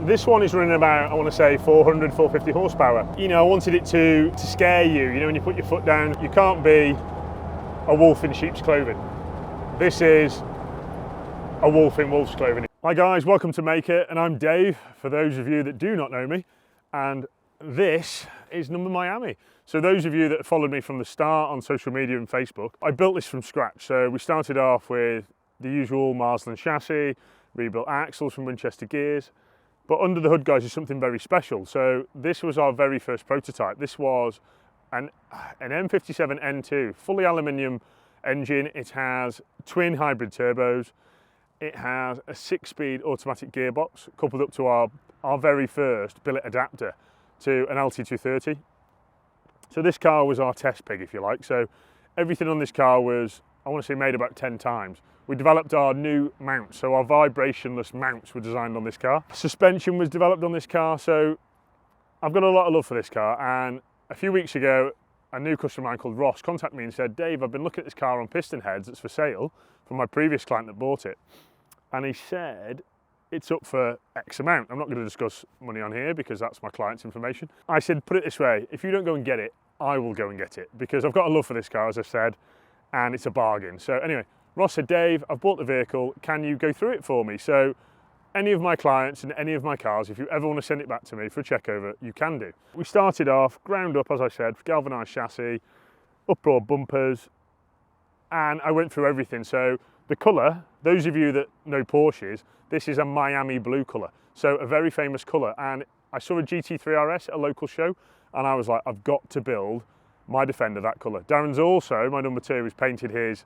This one is running about, I want to say 400, 450 horsepower. You know, I wanted it to scare you. You know, when you put your foot down, you can't be a wolf in sheep's clothing. This is a wolf in wolf's clothing. Hi guys, welcome to Mahker, and I'm Dave, for those of you that do not know me, and this is number Miami. So those of you that followed me from the start on social media and Facebook, I built this from scratch. So we started off with the usual Marsland chassis, rebuilt axles from Winchester gears, but under the hood, guys, is something very special. So this was our very first prototype. This was an M57 M2, fully aluminium engine. It has twin hybrid turbos. It has a 6-speed automatic gearbox coupled up to our very first billet adapter to an LT230. So this car was our test pig, if you like. So everything on this car was, I want to say, made about 10 times. We developed our new mounts, so our vibrationless mounts were designed on this car. Suspension was developed on this car, so I've got a lot of love for this car. And a few weeks ago, a new customer of mine called Ross contacted me and said, Dave, I've been looking at this car on piston heads that's for sale from my previous client that bought it. And he said, it's up for X amount. I'm not going to discuss money on here because that's my client's information. I said, put it this way, if you don't go and get it, I will go and get it, because I've got a love for this car, as I said, and it's a bargain. So anyway, Ross said, Dave, I've bought the vehicle, can you go through it for me? So any of my clients and any of my cars, if you ever want to send it back to me for a check over, you can do. We started off, ground up, as I said, galvanised chassis, uproar bumpers, and I went through everything. So the colour, those of you that know Porsches, this is a Miami blue colour, so a very famous colour. And I saw a GT3 RS at a local show, and I was like, I've got to build my Defender that colour. Darren's also, my number 2, has painted his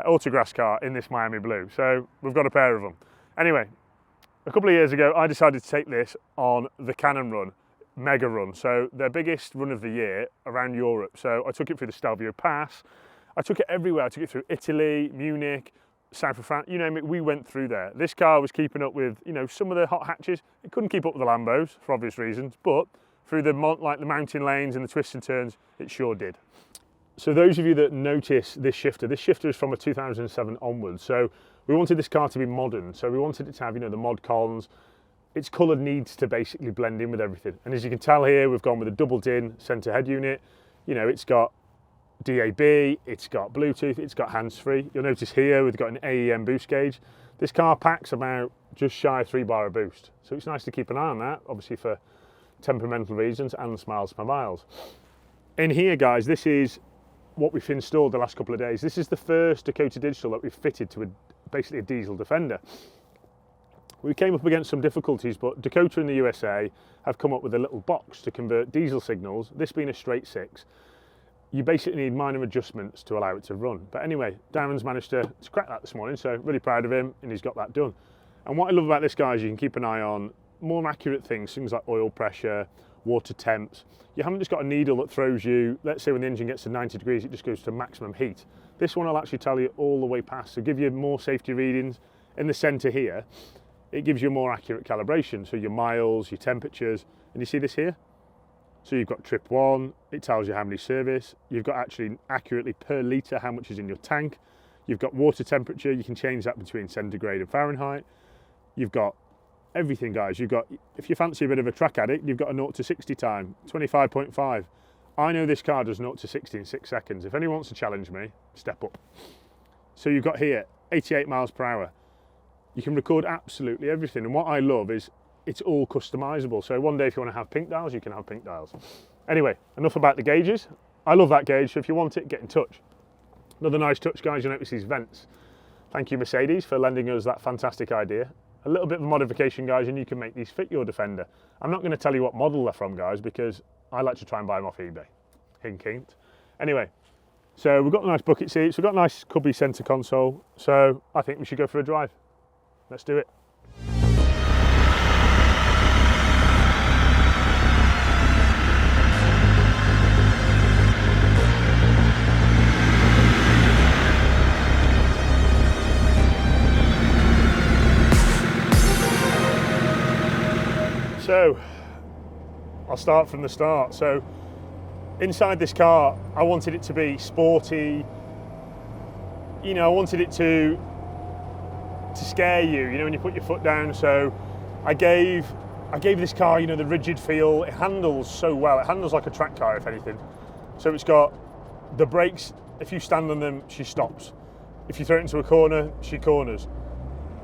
autograss car in this Miami blue, so we've got a pair of them. Anyway, a couple of years ago, I decided to take this on the Cannon Run, mega run, so their biggest run of the year around Europe. So I took it through the Stelvio Pass, I took it everywhere. I took it through Italy, Munich, south of France, you name it, we went through there. This car was keeping up with, you know, some of the hot hatches. It couldn't keep up with the Lambos for obvious reasons, but through the mountain lanes and the twists and turns, it sure did. So those of you that notice this shifter is from a 2007 onwards. So we wanted this car to be modern. So we wanted it to have, you know, the mod columns. Its colour needs to basically blend in with everything. And as you can tell here, we've gone with a double DIN centre head unit. You know, it's got DAB, it's got Bluetooth, it's got hands-free. You'll notice here we've got an AEM boost gauge. This car packs about just shy of 3 bar of boost. So it's nice to keep an eye on that, obviously for temperamental reasons and smiles per miles. In here, guys, this is what we've installed the last couple of days. This is the first Dakota Digital that we've fitted to basically a diesel Defender. We came up against some difficulties, but Dakota in the USA have come up with a little box to convert diesel signals, this being a straight 6. You basically need minor adjustments to allow it to run. But anyway, Darren's managed to crack that this morning, so really proud of him, and he's got that done. And what I love about this, guys, you can keep an eye on more accurate things like oil pressure, water temps. You haven't just got a needle that throws you, let's say when the engine gets to 90 degrees, it just goes to maximum heat. This one will actually tell you all the way past, so give you more safety readings. In the centre here, it gives you a more accurate calibration, so your miles, your temperatures, and you see this here? So you've got trip 1, it tells you how many service, you've got actually accurately per litre how much is in your tank, you've got water temperature, you can change that between centigrade and Fahrenheit, you've got everything, guys. You've got, if you fancy a bit of a track addict, you've got a 0 to 60 time, 25.5. I know this car does 0 to 60 in 6 seconds. If anyone wants to challenge me, step up. So you've got here 88 miles per hour. You can record absolutely everything. And what I love is it's all customizable. So one day if you want to have pink dials, you can have pink dials. Anyway, enough about the gauges. I love that gauge, so if you want it, get in touch. Another nice touch, guys, you notice these vents. Thank you, Mercedes, for lending us that fantastic idea. A little bit of a modification, guys, and you can make these fit your Defender. I'm not going to tell you what model they're from, guys, because I like to try and buy them off eBay. Hink, hint. Anyway, so we've got nice bucket seats, we've got a nice cubby centre console, so I think we should go for a drive. Let's do it. So, I'll start from the start. So, inside this car, I wanted it to be sporty. You know, I wanted it to scare you, you know, when you put your foot down. So, I gave I gave this car, you know, the rigid feel. It handles so well. It handles like a track car, if anything. So it's got the brakes. If you stand on them, she stops. If you throw it into a corner, she corners.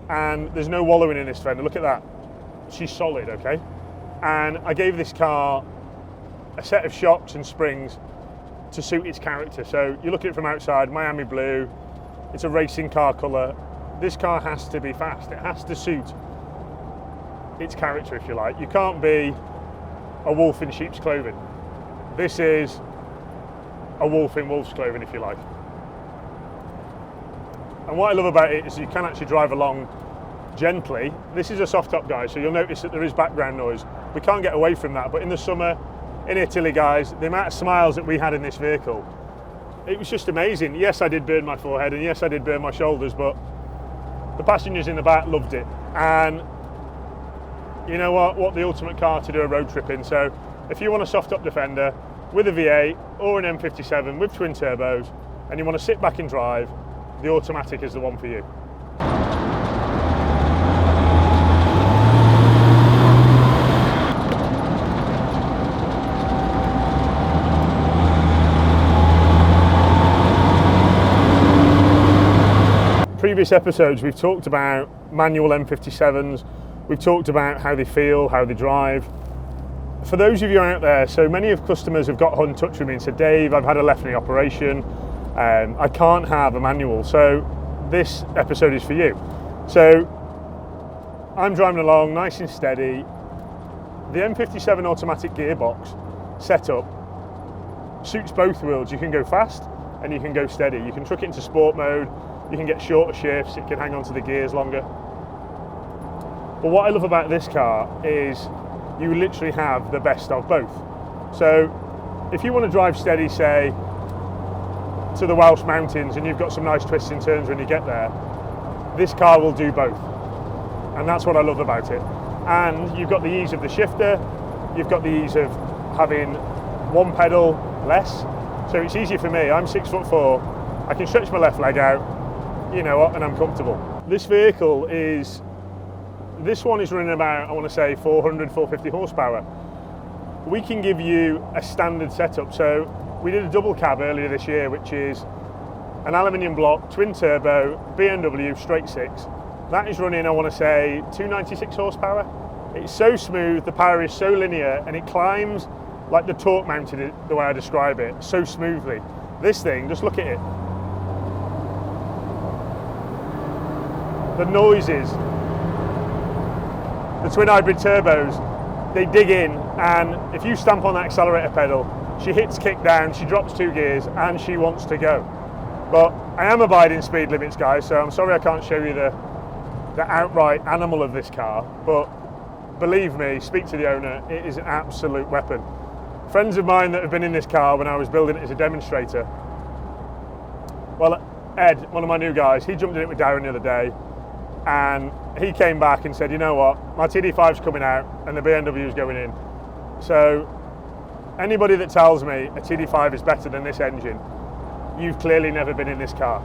And there's no wallowing in this Defender. Look at that. She's solid, okay? And I gave this car a set of shocks and springs to suit its character. So you look at it from outside, Miami Blue, it's a racing car colour. This car has to be fast. It has to suit its character, if you like. You can't be a wolf in sheep's clothing. This is a wolf in wolf's clothing, if you like. And what I love about it is you can actually drive along gently. This is a soft top, guys, so you'll notice that there is background noise. We can't get away from that, but in the summer in Italy, guys, the amount of smiles that we had in this vehicle, it was just amazing. Yes, I did burn my forehead, and yes, I did burn my shoulders, but the passengers in the back loved it. And you know what the ultimate car to do a road trip in. So if you want a soft top Defender with a V8 or an M57 with twin turbos and you want to sit back and drive, the automatic is the one for you. Previous episodes we've talked about manual M57s, we've talked about how they feel, how they drive. For those of you out there, so many of customers have got in touch with me and said, Dave, I've had a left knee operation, I can't have a manual, so this episode is for you. So I'm driving along nice and steady. The M57 automatic gearbox setup suits both worlds. You can go fast and you can go steady. You can truck it into sport mode, you can get shorter shifts, it can hang on to the gears longer. But what I love about this car is you literally have the best of both. So if you want to drive steady, say, to the Welsh mountains, and you've got some nice twists and turns when you get there, this car will do both. And that's what I love about it. And you've got the ease of the shifter, you've got the ease of having one pedal less. So it's easier for me. I'm 6'4", I can stretch my left leg out, you know what, and I'm comfortable. This vehicle is, this one is running about, I want to say 400, 450 horsepower. We can give you a standard setup. So we did a double cab earlier this year, which is an aluminium block, twin turbo, BMW straight six. That is running, I want to say 296 horsepower. It's so smooth, the power is so linear, and it climbs like the torque mounted, the way I describe it, so smoothly. This thing, just look at it. The noises, the twin hybrid turbos, they dig in, and if you stamp on that accelerator pedal, she hits kick down, she drops 2 gears, and she wants to go. But I am abiding speed limits, guys, so I'm sorry I can't show you the outright animal of this car, but believe me, speak to the owner, it is an absolute weapon. Friends of mine that have been in this car when I was building it as a demonstrator, well, Ed, one of my new guys, he jumped in it with Darren the other day, and he came back and said, you know what, my TD5's coming out and the BMW's going in. So anybody that tells me a TD5 is better than this engine, you've clearly never been in this car.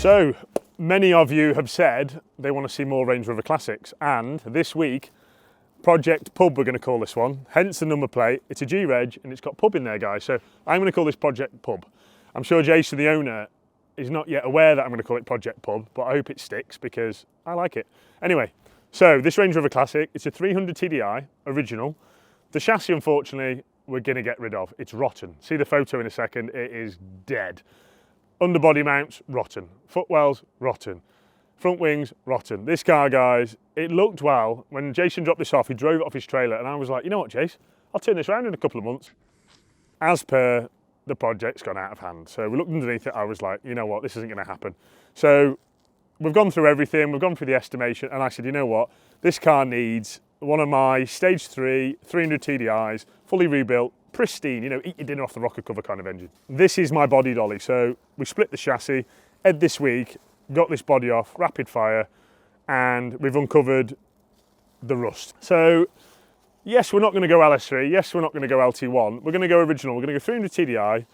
So many of you have said they want to see more Range Rover Classics, and this week, Project Pub, we're going to call this one, hence the number plate. It's a G-Reg and it's got pub in there, guys, so I'm going to call this Project Pub. I'm sure Jason, the owner, is not yet aware that I'm going to call it Project Pub, but I hope it sticks because I like it. Anyway, so this Range Rover Classic, it's a 300 TDI, original. The chassis, unfortunately, we're going to get rid of. It's rotten. See the photo in a second, it is dead. Underbody mounts, rotten. Footwells, rotten. Front wings, rotten. This car, guys, it looked well. When Jason dropped this off, he drove it off his trailer, and I was like, you know what, Jace? I'll turn this around in a couple of months. As per, the project's gone out of hand. So we looked underneath it, I was like, you know what, this isn't going to happen. So we've gone through everything, we've gone through the estimation, and I said, you know what, this car needs one of my stage 3 300 TDIs, fully rebuilt, pristine, you know, eat your dinner off the rocker cover kind of engine. This is my body dolly. So we split the chassis. Ed this week got this body off, rapid fire, and we've uncovered the rust. So yes, we're not going to go LS3. Yes, we're not going to go LT1. We're going to go original. We're going to go 300 TDI.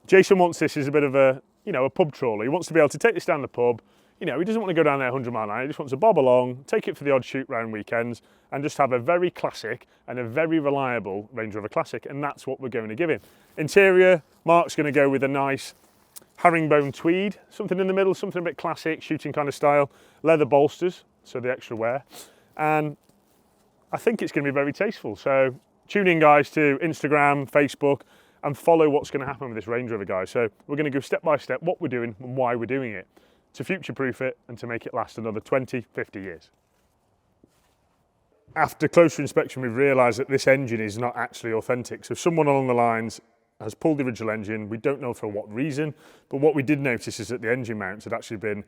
Jason wants this as a bit of a, you know, a pub trawler. He wants to be able to take this down the pub. You know, he doesn't want to go down there 100 mile an hour. He just wants to bob along, take it for the odd shoot round weekends, and just have a very classic and a very reliable Range Rover Classic. And that's what we're going to give him. Interior, Mark's going to go with a nice herringbone tweed, something in the middle, something a bit classic, shooting kind of style. Leather bolsters, so the extra wear. And I think it's going to be very tasteful. So tune in, guys, to Instagram, Facebook, and follow what's going to happen with this Range Rover, guys. So we're going to go step by step what we're doing and why we're doing it, to future-proof it and to make it last another 20, 50 years. After closer inspection, we've realised that this engine is not actually authentic. So someone along the lines has pulled the original engine. We don't know for what reason, but what we did notice is that the engine mounts had actually been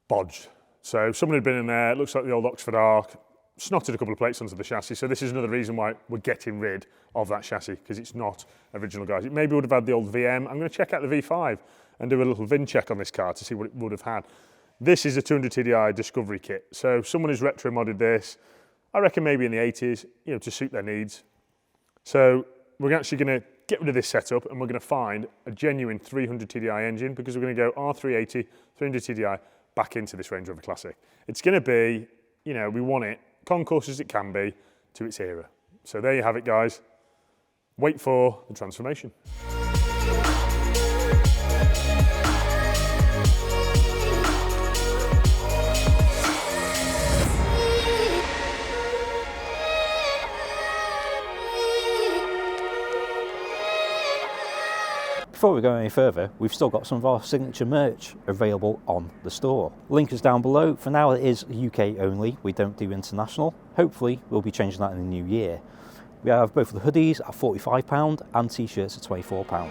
bodged. So someone had been in there, it looks like the old Oxford Arc, snotted a couple of plates onto the chassis. So this is another reason why we're getting rid of that chassis, because it's not original, guys. It maybe would have had the old VM. I'm going to check out the V5 and do a little VIN check on this car to see what it would have had. This is a 200 TDI Discovery kit. So someone has retro modded this, I reckon maybe in the 80s, you know, to suit their needs. So we're actually going to get rid of this setup and we're going to find a genuine 300 TDI engine, because we're going to go R380, 300 TDI back into this Range Rover Classic. It's going to be, you know, we want it concourse as it can be to its era. So there you have it, guys. Wait for the transformation. Before we go any further, we've still got some of our signature merch available on the store. Link is down below. For now it is UK only, we don't do international. Hopefully we'll be changing that in the new year. We have both the hoodies at £45 and t-shirts at £24.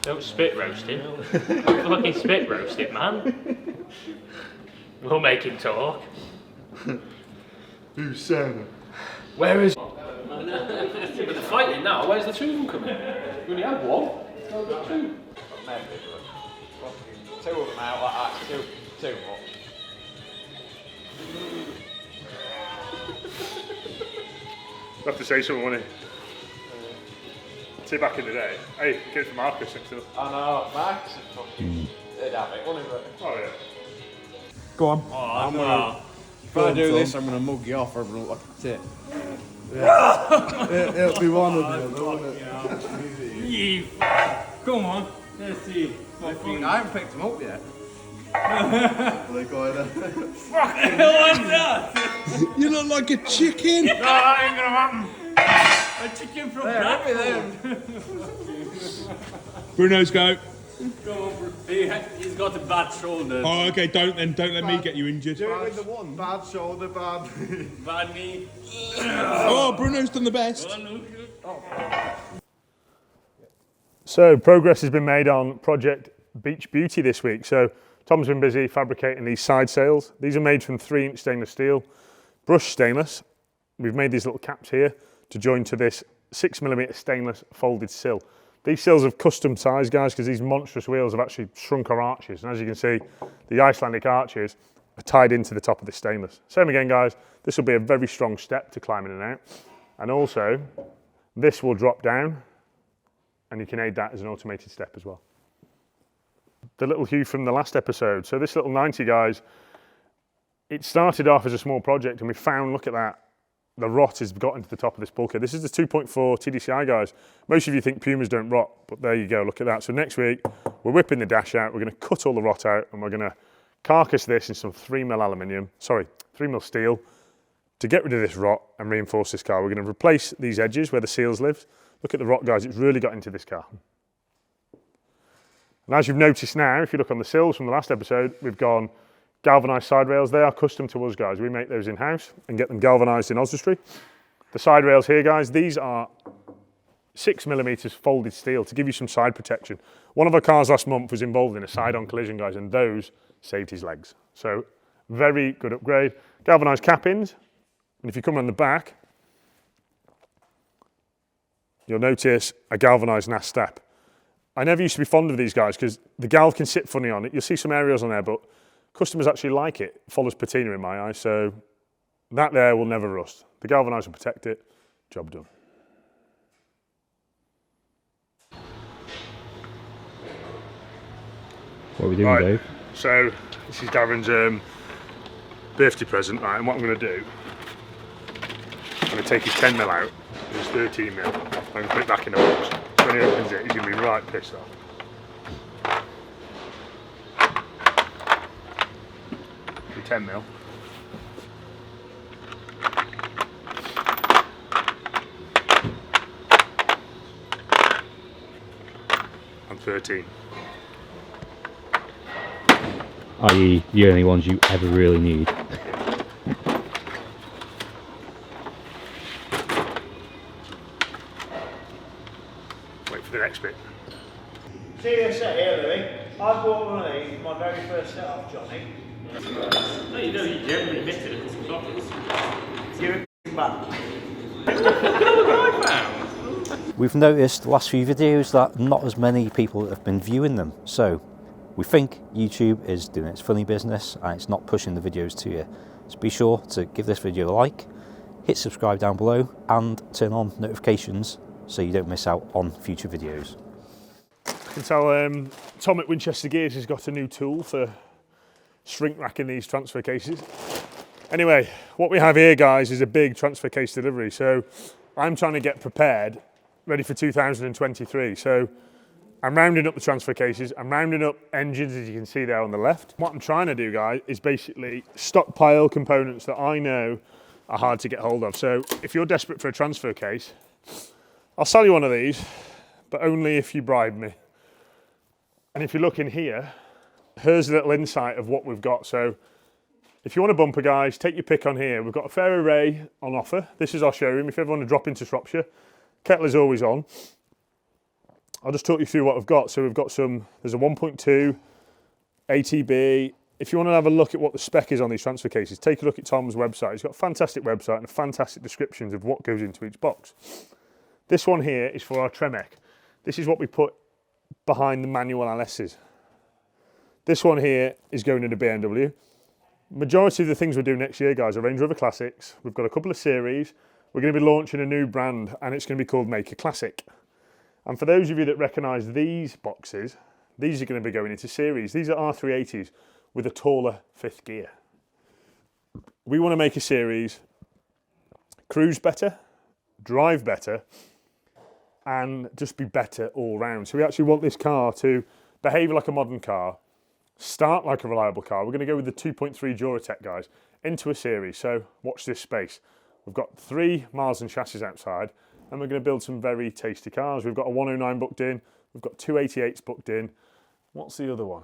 Don't spit roast him. Don't fucking spit roast it, man. We'll make him talk. Who's Sarah? Where is... But they're fighting now. Where's the two of them coming? We only had one. No, we've got two. Two of them out like that. Too much. I have to say something, won't he? See, back in the day, hey, get it from Marcus and stuff. I know, Max is fucking... They'd have it, wouldn't it? Oh yeah. Go on. Oh, if I do this, I'm going to mug you off or I'm going to look like a tit. It'll be one of them, won't it? Come on. Let's see. I haven't picked them up yet. They're going Fuck the hell was that? You look like a chicken. No, that ain't gonna happen. A chicken from Bradford. Bruno's go. Go on, Bruno. He's got a bad shoulder. Oh, okay. Don't let me get you injured. Do it with the one. Bad shoulder, bad. Bad knee. Oh, Bruno's done the best. So progress has been made on Project Beach Beauty this week. So Tom's been busy fabricating these side sails. These are made from 3-inch stainless steel, brushed stainless. We've made these little caps here to join to this 6mm stainless folded sill. These sills are custom size, guys, because these monstrous wheels have actually shrunk our arches. And as you can see, the Icelandic arches are tied into the top of this stainless. Same again, guys, this will be a very strong step to climb in and out. And also, this will drop down, and you can aid that as an automated step as well. The little hue from the last episode. So this little 90, guys, it started off as a small project, and we found, look at that, the rot has got into the top of this bulkhead. This is the 2.4 TDCi, guys. Most of you think Pumas don't rot, but there you go, look at that. So next week, we're whipping the dash out, we're gonna cut all the rot out, and we're gonna carcass this in some 3mm aluminium, sorry, 3mm steel, to get rid of this rot and reinforce this car. We're going to replace these edges where the seals live. Look at the rot, guys, it's really got into this car. And as you've noticed now, if you look on the sills from the last episode, we've gone galvanised side rails. They are custom to us, guys. We make those in-house and get them galvanised in Oswestry. The side rails here, guys, these are 6mm folded steel to give you some side protection. One of our cars last month was involved in a side-on collision, guys, and those saved his legs. So very good upgrade. Galvanised cap-ins, and if you come around the back, you'll notice a galvanised NAS step. I never used to be fond of these guys because the galv can sit funny on it. You'll see some aerials on there, but customers actually like it. It follows patina in my eyes, so that there will never rust. The galvanised will protect it. Job done. What are we doing, Dave? So this is Darren's birthday present, right? And what I'm going to do, I'm going to take his 10mm out, and his 13mm, I'm going to put it back in the box. When he opens it, he's going to be right pissed off. Your 10mm. And 13. I.e. the only ones you ever really need. Wait for the next bit. See this set here, Louis? I bought one of these, my very first set off Johnny. No, you know, you generally missed it a couple of times. Give it back. We've noticed the last few videos that not as many people have been viewing them, so we think YouTube is doing its funny business and it's not pushing the videos to you. So be sure to give this video a like, hit subscribe down below and turn on notifications so you don't miss out on future videos. I can tell Tom at Winchester Gears has got a new tool for shrink racking these transfer cases. Anyway, what we have here, guys, is a big transfer case delivery. So I'm trying to get prepared, ready for 2023. So I'm rounding up the transfer cases, I'm rounding up engines, as you can see there on the left. What I'm trying to do, guys, is basically stockpile components that I know are hard to get hold of. So if you're desperate for a transfer case, I'll sell you one of these, but only if you bribe me. And if you look in here, here's a little insight of what we've got. So if you want a bumper, guys, take your pick on here. We've got a fair array on offer. This is our showroom. If you ever want to drop into Shropshire, kettle is always on. I'll just talk you through what we've got. So we've got there's a 1.2 ATB. If you want to have a look at what the spec is on these transfer cases, take a look at Tom's website. He's got a fantastic website and a fantastic descriptions of what goes into each box. This one here is for our Tremec. This is what we put behind the manual LSs. This one here is going into BMW. Majority of the things we're doing next year, guys, are Range Rover Classics. We've got a couple of series. We're going to be launching a new brand and it's going to be called Mahker Classic. And for those of you that recognise these boxes, these are going to be going into series. These are R380s with a taller fifth gear. We want to make a series, cruise better, drive better, and just be better all round. So we actually want this car to behave like a modern car, start like a reliable car. We're going to go with the 2.3 Duratec, guys, into a series. So watch this space. We've got 3 Marsden chassis outside, and we're going to build some very tasty cars. We've got a 109 booked in. We've got 288s booked in. What's the other one?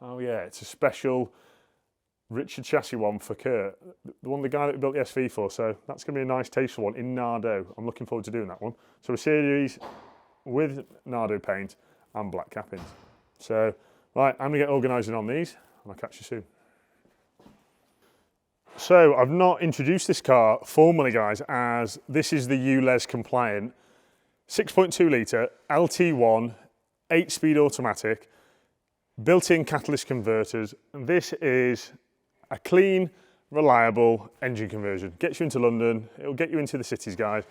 Oh yeah, it's a special Richard chassis one for Kurt, the guy that we built the SV for. So that's going to be a nice tasteful one in Nardo. I'm looking forward to doing that one. So a series with Nardo paint and black cappings. So right, I'm going to get organising on these, and I'll catch you soon. So I've not introduced this car formally, guys, as this is the ULEZ compliant 6.2 litre LT1 8-speed automatic, built-in catalyst converters. And this is a clean, reliable engine conversion. Gets you into London, it'll get you into the cities, guys.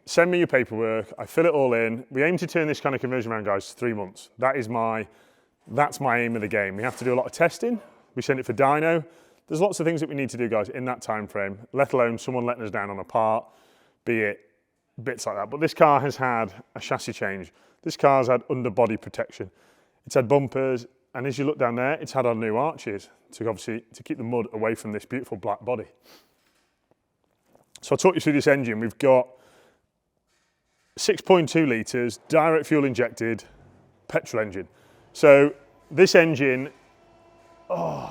Send me your paperwork, I fill it all in. We aim to turn this kind of conversion around, guys, 3 months. That's my aim of the game. We have to do a lot of testing. We send it for dyno. There's lots of things that we need to do, guys, in that time frame, let alone someone letting us down on a part, be it bits like that. But this car has had a chassis change. This car's had underbody protection. It's had bumpers, and as you look down there, it's had our new arches to obviously to keep the mud away from this beautiful black body. So I'll talk you through this engine. We've got 6.2 litres, direct fuel injected, petrol engine. So this engine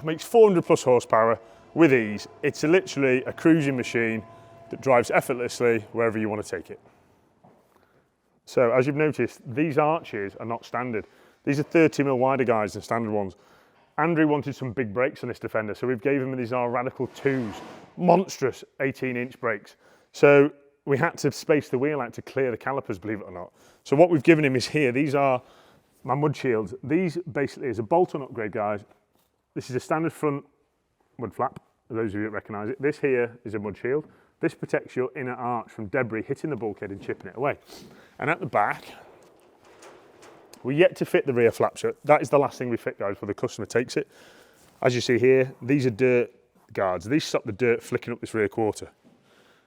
makes 400 plus horsepower with ease. It's literally a cruising machine that drives effortlessly wherever you want to take it. So as you've noticed, these arches are not standard. These are 30mm wider guys than standard ones. Andrew wanted some big brakes on this Defender, so we've gave him these Radical 2s, monstrous 18-inch brakes. So we had to space the wheel out to clear the calipers, believe it or not. So what we've given him is here. These are my mud shields. These basically is a bolt-on upgrade, guys. This is a standard front mud flap, for those of you that recognise it. This here is a mud shield. This protects your inner arch from debris hitting the bulkhead and chipping it away. And at the back, we're yet to fit the rear flap, so that is the last thing we fit, guys, before the customer takes it. As you see here, these are dirt guards. These stop the dirt flicking up this rear quarter.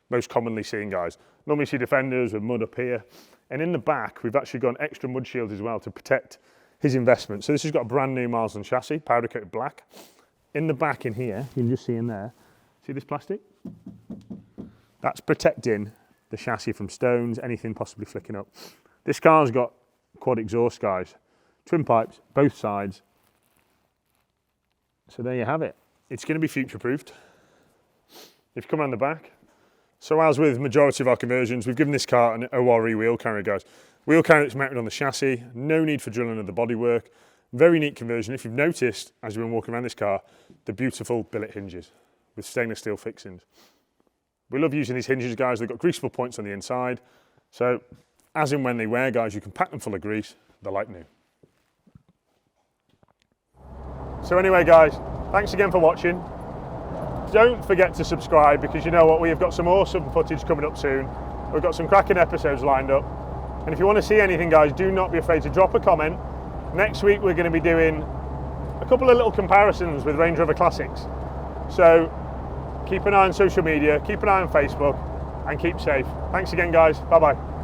Most commonly seen, guys. Normally you see Defenders with mud up here. And in the back, we've actually got extra mud shields as well to protect his investment. So this has got a brand new Marsden chassis, powder coated black. In the back in here, you can just see in there, see this plastic? That's protecting the chassis from stones, anything possibly flicking up. This car's got quad exhaust, guys. Trim pipes, both sides. So there you have it. It's going to be future-proofed. If you come around the back, so as with majority of our conversions, we've given this car an ORE wheel carrier, guys. Wheel carrier that's mounted on the chassis, no need for drilling of the bodywork. Very neat conversion. If you've noticed, as you've been walking around this car, the beautiful billet hinges with stainless steel fixings. We love using these hinges, guys. They've got greasable points on the inside. So as and when they wear, guys, you can pack them full of grease. They're like new. So anyway, guys, thanks again for watching. Don't forget to subscribe, because you know what, we have got some awesome footage coming up soon. We've got some cracking episodes lined up. And if you want to see anything, guys, do not be afraid to drop a comment. Next week, we're going to be doing a couple of little comparisons with Range Rover Classics. So keep an eye on social media, keep an eye on Facebook, and keep safe. Thanks again, guys. Bye-bye.